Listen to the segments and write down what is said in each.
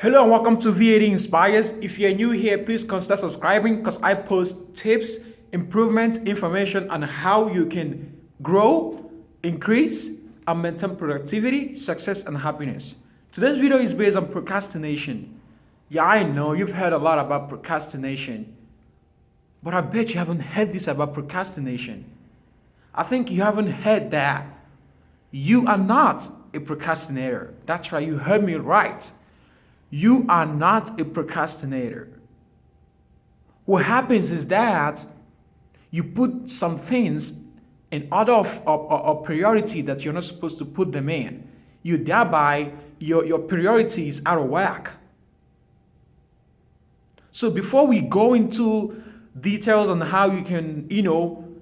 Hello and welcome to V80 Inspires. If you're new here, please consider subscribing because I post tips, improvement, information on how you can grow, increase, and maintain productivity, success, and happiness. Today's video is based on procrastination. Yeah, I know you've heard a lot about procrastination, but I bet you haven't heard this about procrastination. I think you haven't heard that you are not a procrastinator. That's right, you heard me right. You are not a procrastinator. What happens is that you put some things in order of priority that you're not supposed to put them in. You thereby your priority is out of whack. So before we go into details on how you can,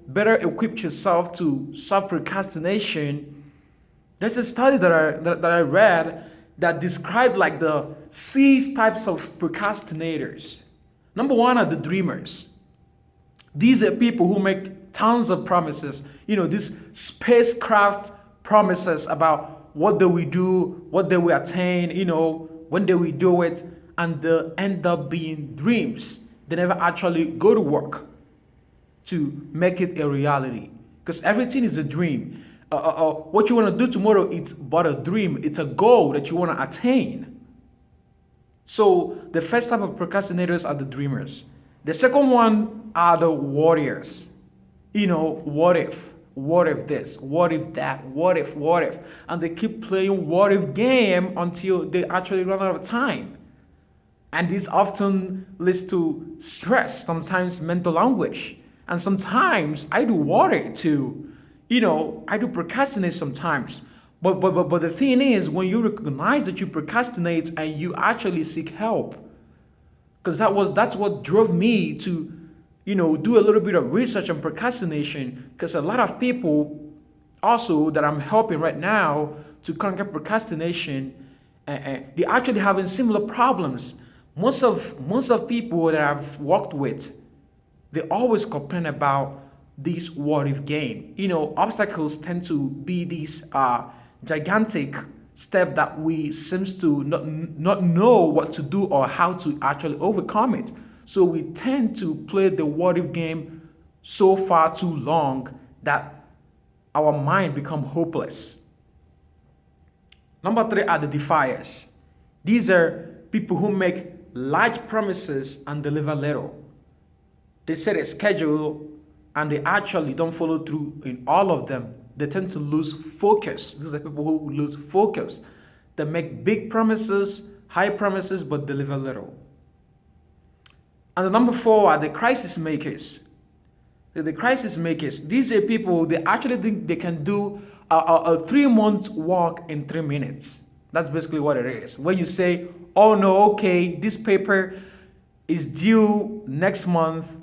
better equip yourself to solve procrastination, there's a study that I read that described like the 6 types of procrastinators. Number one are the dreamers. These are people who make tons of promises, these spacecraft promises about what they will do, what they will attain, when they will do it, and they end up being dreams. They never actually go to work to make it a reality because everything is a dream. What you want to do tomorrow, it's but a dream. It's a goal that you want to attain. So the first type of procrastinators are the dreamers. The second one are the warriors. What if this, what if that, what if, and they keep playing what if game until they actually run out of time. And this often leads to stress, sometimes mental anguish, and sometimes I do worry too. I do procrastinate sometimes. But the thing is, when you recognize that you procrastinate and you actually seek help, because that's what drove me to, do a little bit of research on procrastination. Because a lot of people also that I'm helping right now to conquer procrastination, they actually having similar problems. Most of people that I've worked with, they always complain about this what if game. Obstacles tend to be these gigantic step that we seems to not know what to do or how to actually overcome it. So we tend to play the what if game so far too long that our mind become hopeless. Number 3 are the defiers. These are people who make large promises and deliver little. They set a schedule and they actually don't follow through in all of them. They tend to lose focus. These are people who lose focus. They make big promises, high promises, but deliver little. And the number 4 are the crisis makers. The crisis makers. These are people, they actually think they can do a 3-month walk in 3 minutes. That's basically what it is. When you say, oh no, okay, this paper is due next month,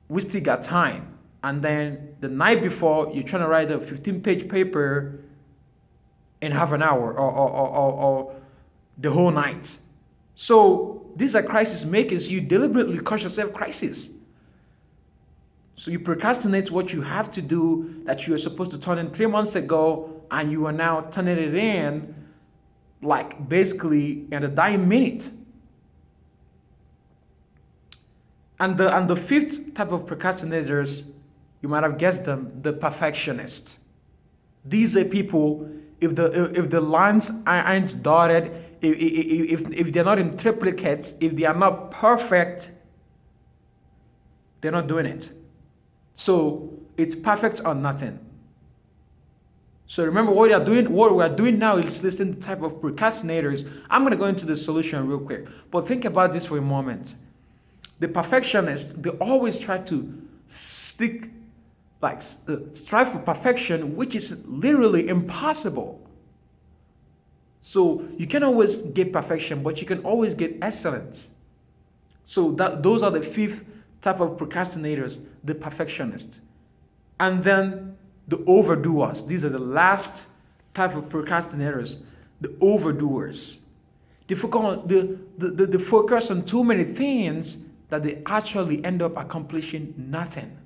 we still got time. And then the night before, you're trying to write a 15-page paper in half an hour or the whole night. So these are crisis makers. You deliberately cause yourself crisis. So you procrastinate what you have to do that you were supposed to turn in 3 months ago, and you are now turning it in like basically in a dying minute. And the 5th type of procrastinators, you might have guessed them, the perfectionists. These are people, if the lines aren't dotted, if they're not in triplicates, if they are not perfect, they're not doing it. So it's perfect or nothing. So remember what we're doing now is listing the type of procrastinators. I'm going to go into the solution real quick. But think about this for a moment. The perfectionists, they always try to strive for perfection, which is literally impossible. So you can always get perfection, but you can always get excellence. So those are the 5th type of procrastinators, the perfectionists. And then the overdoers. These are the last type of procrastinators, the overdoers. They focus on too many things that they actually end up accomplishing nothing.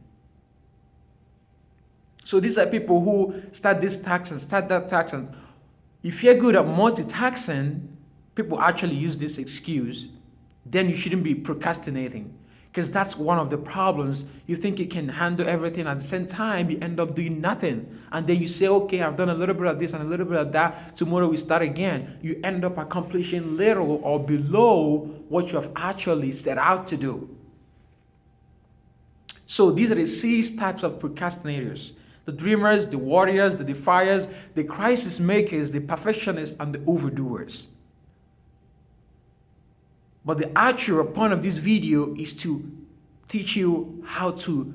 So these are people who start this tax and start that tax. And if you're good at multitasking, people actually use this excuse, then you shouldn't be procrastinating. Because that's one of the problems. You think you can handle everything at the same time, you end up doing nothing. And then you say, okay, I've done a little bit of this and a little bit of that. Tomorrow we start again. You end up accomplishing little or below what you have actually set out to do. So these are the 6 types of procrastinators: the dreamers, the warriors, the defiers, the crisis makers, the perfectionists, and the overdoers. But the actual point of this video is to teach you how to,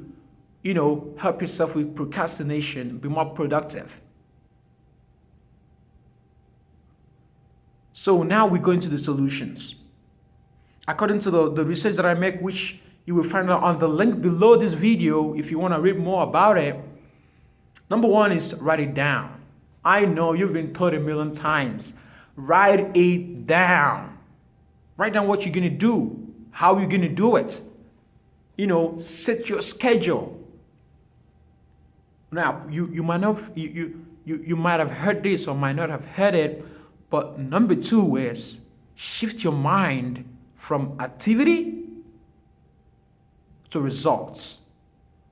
help yourself with procrastination, be more productive. So now we go into the solutions. According to the research that I make, which you will find out on the link below this video if you want to read more about it. Number 1 is write it down. I know you've been told a million times. Write it down. Write down what you're going to do, how you're going to do it. Set your schedule. Now, you might not you might have heard this or might not have heard it, but number 2 is shift your mind from activity to results.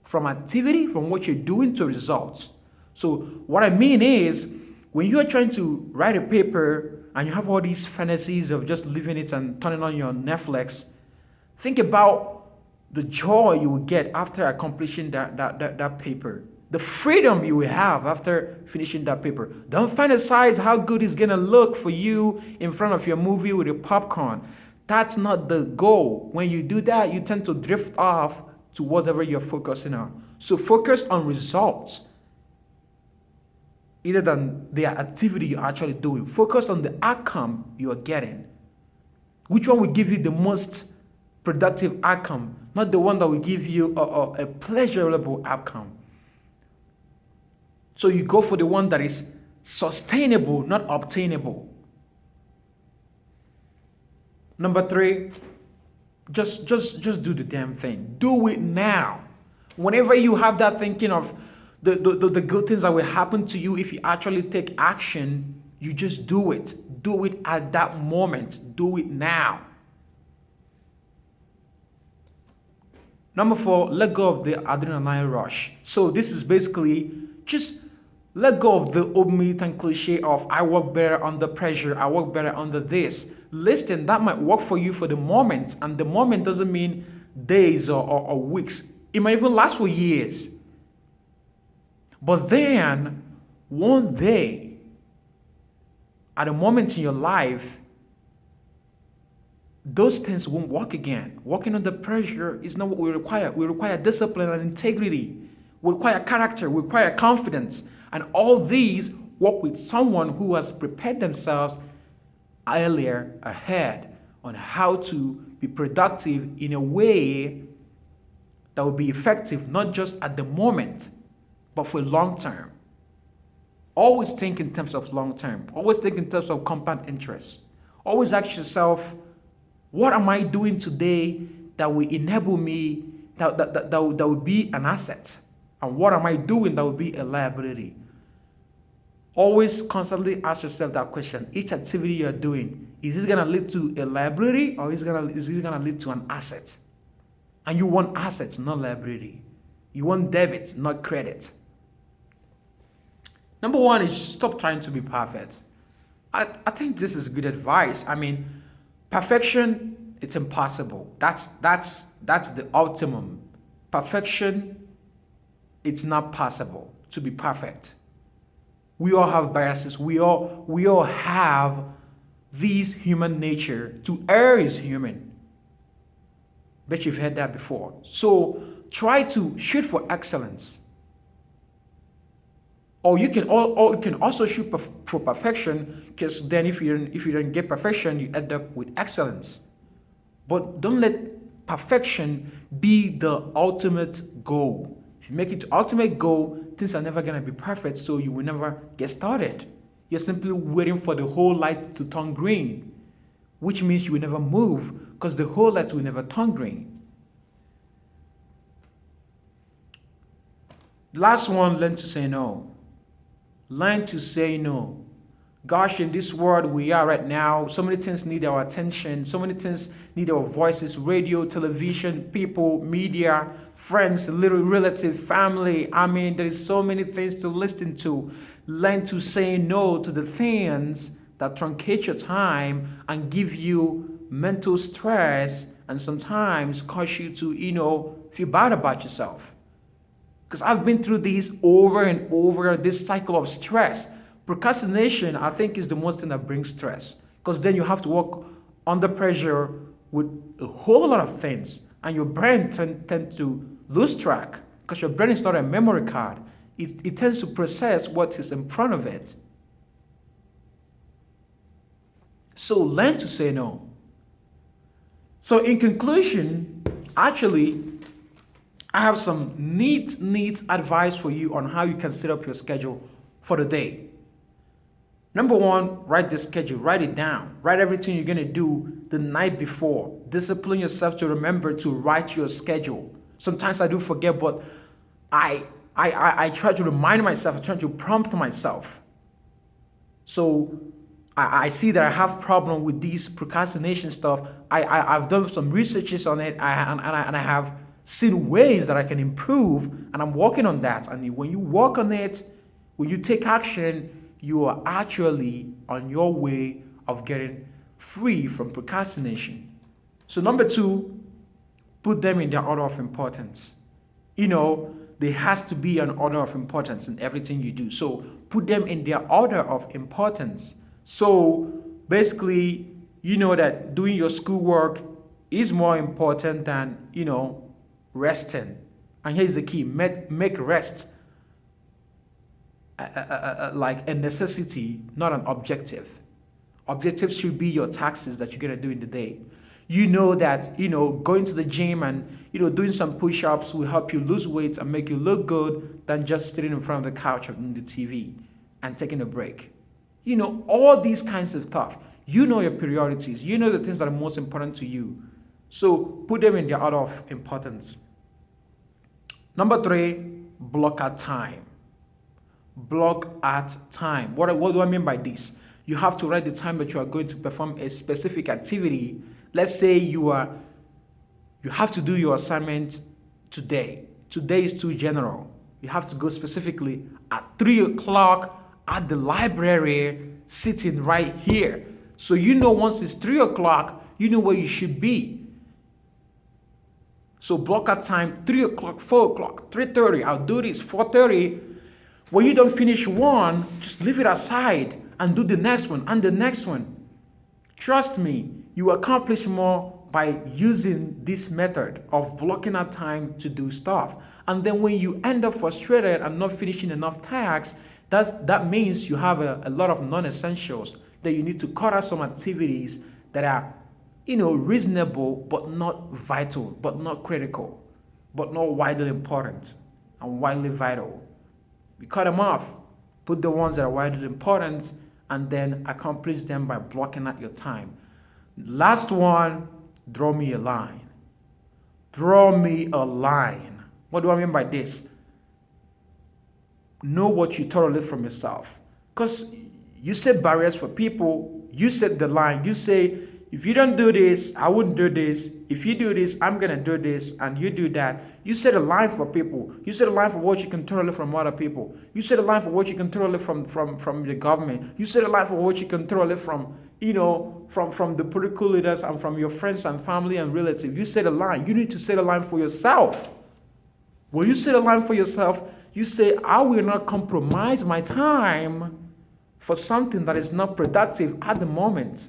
From activity, from what you're doing, to results. So what I mean is, when you are trying to write a paper and you have all these fantasies of just leaving it and turning on your Netflix, think about the joy you will get after accomplishing that paper. The freedom you will have after finishing that paper. Don't fantasize how good it's going to look for you in front of your movie with your popcorn. That's not the goal. When you do that, you tend to drift off to whatever you're focusing on. So focus on results either than the activity you're actually doing. Focus on the outcome you are getting. Which one will give you the most productive outcome, not the one that will give you a pleasurable outcome. So you go for the one that is sustainable, not obtainable. Number 3, just do the damn thing. Do it now. Whenever you have that thinking of the good things that will happen to you if you actually take action, you just do it. Do it at that moment. Do it now. Number 4, let go of the adrenaline rush. So this is basically just let go of the old myth and cliche of I work better under pressure, I work better under this. Listen, that might work for you for the moment, and the moment doesn't mean days or weeks. It might even last for years. But then, one day, at a moment in your life, those things won't work again. Working under pressure is not what we require. We require discipline and integrity. We require character. We require confidence. And all these work with someone who has prepared themselves earlier ahead on how to be productive in a way that will be effective, not just at the moment, but for long term. Always think in terms of long term. Always think in terms of compound interest. Always ask yourself, what am I doing today that will enable me, that will be an asset? And what am I doing that will be a liability? Always constantly ask yourself that question. Each activity you're doing, is it going to lead to a liability or is it going to lead to an asset? And you want assets, not liability. You want debit, not credit. Number 1 is stop trying to be perfect. I think this is good advice. I mean, perfection, it's impossible. That's the ultimum. Perfection, it's not possible to be perfect. We all have biases. We all have this human nature. To err is human. Bet you've heard that before. So try to shoot for excellence. Or you can also shoot for perfection, because then if you don't get perfection, you end up with excellence. But don't let perfection be the ultimate goal. If you make it the ultimate goal, things are never going to be perfect, so you will never get started. You're simply waiting for the whole light to turn green, which means you will never move because the whole light will never turn green. Last one, learn to say no. Learn to say no. Gosh, in this world we are right now, so many things need our attention, so many things need our voices: radio, television, people, media, friends, little relative, family. I mean, there is so many things to listen to. Learn to say no to the things that truncate your time and give you mental stress, and sometimes cause you to, feel bad about yourself. Because I've been through this over and over, this cycle of stress. Procrastination, I think, is the most thing that brings stress. Because then you have to work under pressure with a whole lot of things, and your brain tends to lose track because your brain is not a memory card. It tends to process what is in front of it. So learn to say no. So in conclusion, actually, I have some neat advice for you on how you can set up your schedule for the day. Number one, write the schedule, write it down. Write everything you're gonna do the night before. Discipline yourself to remember to write your schedule. Sometimes I do forget, but I try to remind myself, I try to prompt myself. So I see that I have problem with this procrastination stuff. I've done some researches on it, and I have seen ways that I can improve, and I'm working on that. And when you work on it, when you take action, you are actually on your way of getting free from procrastination. So number two, put them in their order of importance. There has to be an order of importance in everything you do. So put them in their order of importance. So basically, that doing your schoolwork is more important than, resting. And here's the key: make rest like a necessity, not an objective. Objectives should be your taxes that you're gonna do in the day. That going to the gym and doing some push-ups will help you lose weight and make you look good than just sitting in front of the couch or on the TV and taking a break. All these kinds of stuff. Your priorities. The things that are most important to you. So put them in their order of importance. Number three, block out time. Block out time. What do I mean by this? You have to write the time that you are going to perform a specific activity. Let's say you have to do your assignment today. Today is too general. You have to go specifically at 3:00 at the library, sitting right here. So once it's 3:00, where you should be. So block out time: 3:00, 4:00, 3:30. I'll do this 4:30. When you don't finish one, just leave it aside and do the next one and the next one. Trust me, you accomplish more by using this method of blocking out time to do stuff. And then when you end up frustrated and not finishing enough tasks, that means you have a lot of non-essentials that you need to cut out some activities that are, reasonable but not vital, but not critical, but not widely important and widely vital. You cut them off, put the ones that are widely important, and then accomplish them by blocking out your time. Last one, draw me a line. Draw me a line. What do I mean by this? Know what you tolerate from yourself. Because you set barriers for people, you set the line. You say, if you don't do this, I wouldn't do this. If you do this, I'm going to do this, and you do that. You set a line for people. You set a line for what you can tolerate from other people. You set a line for what you can tolerate from the government. You set a line for what you can tolerate from the political leaders and from your friends and family and relatives. You set a line. You need to set a line for yourself. When you set a line for yourself, you say, I will not compromise my time for something that is not productive at the moment.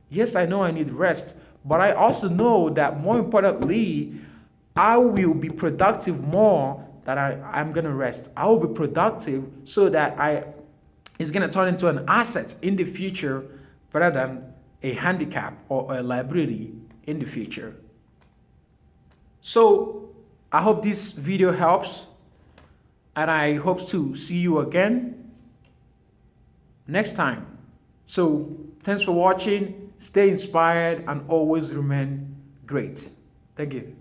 Yes, I know I need rest, but I also know that more importantly, I will be productive more than I'm going to rest. I will be productive so that it's going to turn into an asset in the future rather than a handicap or a liability in the future. So I hope this video helps, and I hope to see you again next time. So thanks for watching. Stay inspired and always remain great. Thank you.